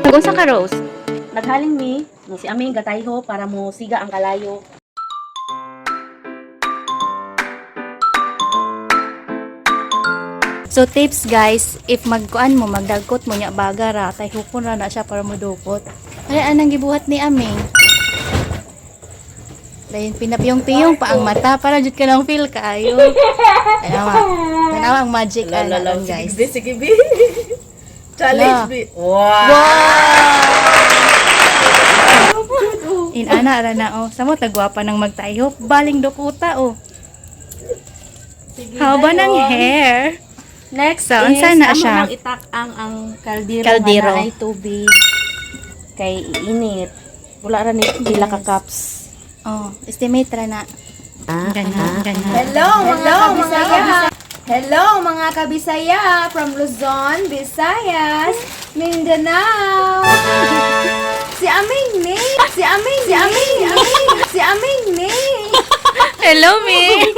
Unsa ka, Rose? Naghalin mi, si aming gatayho para mo siga ang kalayo. So tips guys, if magkuan mo, magdagkot mo niya bagara, tay hukon ra na siya para modukot. Ay anang gibuhat ni Aming. Dayon pinapiyong-piyong pa ang mata para jud ka lang feel kaayo. Tanawa ang magic alam guys. Sige, bi. Challenge, bi. Wow! Inana ra na oh. Samo tagwapa nang magtayo, baling dukuta oh. Haba ng hair. Next So, is, unsa na siya? nang itak ang kaldero, Kaldero. nga na ay tubig. Kay init. Wala ra ni pila ka cups. Oh, estimate ra na. Ganun. Hello mga kabisaya! Hello mga kabisaya from Luzon, Visayas, Mindanao. Si Aming ni. Hello, me.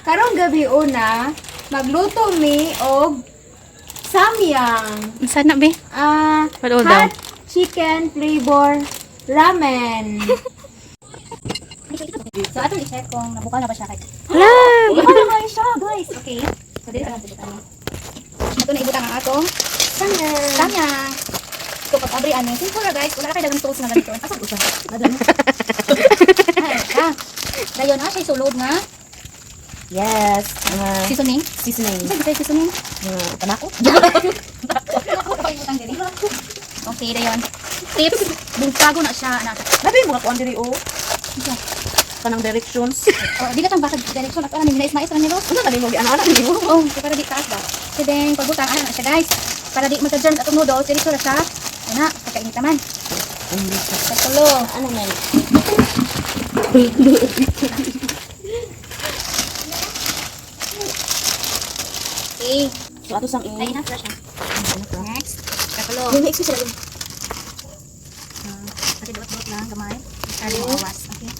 Karong gabi una, magluto mi og samyang. Sana be? Ano daw? Hot chicken flavor ramen. So atong i-check kung nabuka na ba siya kay. Hala. Buka na kayo siya, guys. Okay. So dito lang buka niya. Ito na ibutang ang atong samyang. Ito pag-abri ano. Simple ra guys. Wala na kayo dagang tools na ganito. Asa usa? Madami. Dayon siya sulod nga Yes. seasoning. Seasoning. Isa gitay seasoning. Panako? Okay, dayon. Tips, bungkago na siya na. Labi mga kuan diri o. Kanang directions. Oh, di ka tang basa direction at ano ni nais ra ni Ros. Ano tani mo ana ni mo? Oh, para di taas ba. So then pagbutang ana na siya guys. Para di magka-germs atong noodles, diretso ra siya. Ana, kakainit naman. Katulo. Ano man? Okay. So ato sang Ay na siya. Next. Katulo. Yung excuse lang. Kasi dot lang gamay. Ari awas. Okay.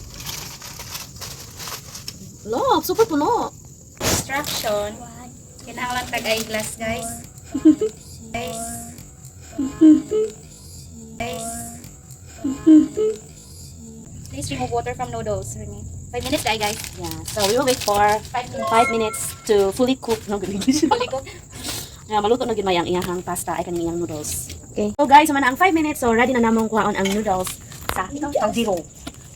Love, super puno. Instruction. Kinahanglan tag eyeglass, guys. Please remove water from noodles. 5 minutes tayo, guys. Yeah. So we will wait for 5 minutes to fully cook. No, good English. Fully cooked. Yeah, maluto na gid may ang iyahang pasta ay kaning iyang noodles. Okay. So guys, man ang 5 minutes so ready na namong kuhaon ang noodles sa kaldero.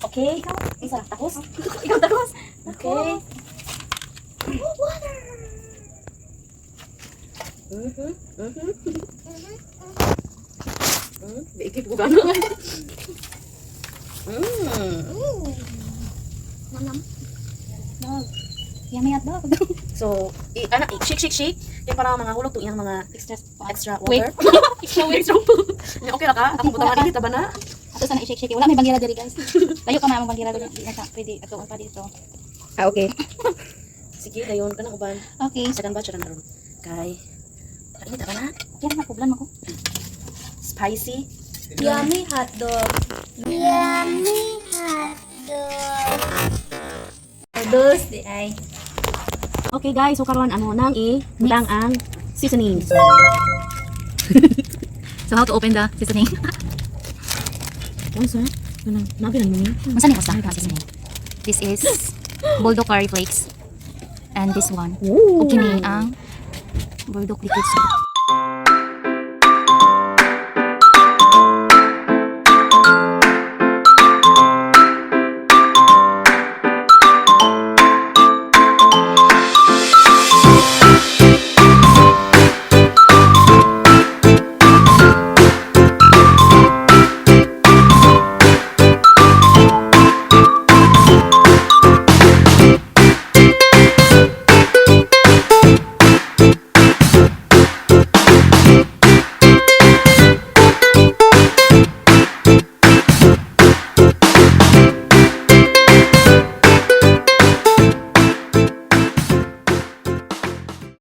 Okay? Isa tapos. Ikaw tapos. Okay. Water. Ikip ko gano. Yummy at dog. So, shake. Yung parang mga hulog to iyang mga extra Wait. water. Extra water. Okay ra ka? Ako butang init ba na? Ato sana i-shake. Wala may bangira diri guys. Layo ka na ang bangira diri. Di na pwede ato pa dito. Okay. Sige, dayon ka na uban. Okay. Sagan ba siya na ron? Kay. Init ba na? Yan na kublan mo ko. Spicy. Yummy hot dog. Noodles di ay. Okay guys, so karon ano nang i-butang ang seasoning. So how to open the seasoning? Ano sa? Kanang nabi lang ni. Unsa ni usa ka seasoning? This is bulldog curry flakes. And this one. Ooh. Ug kini ang bulldog liquid soup.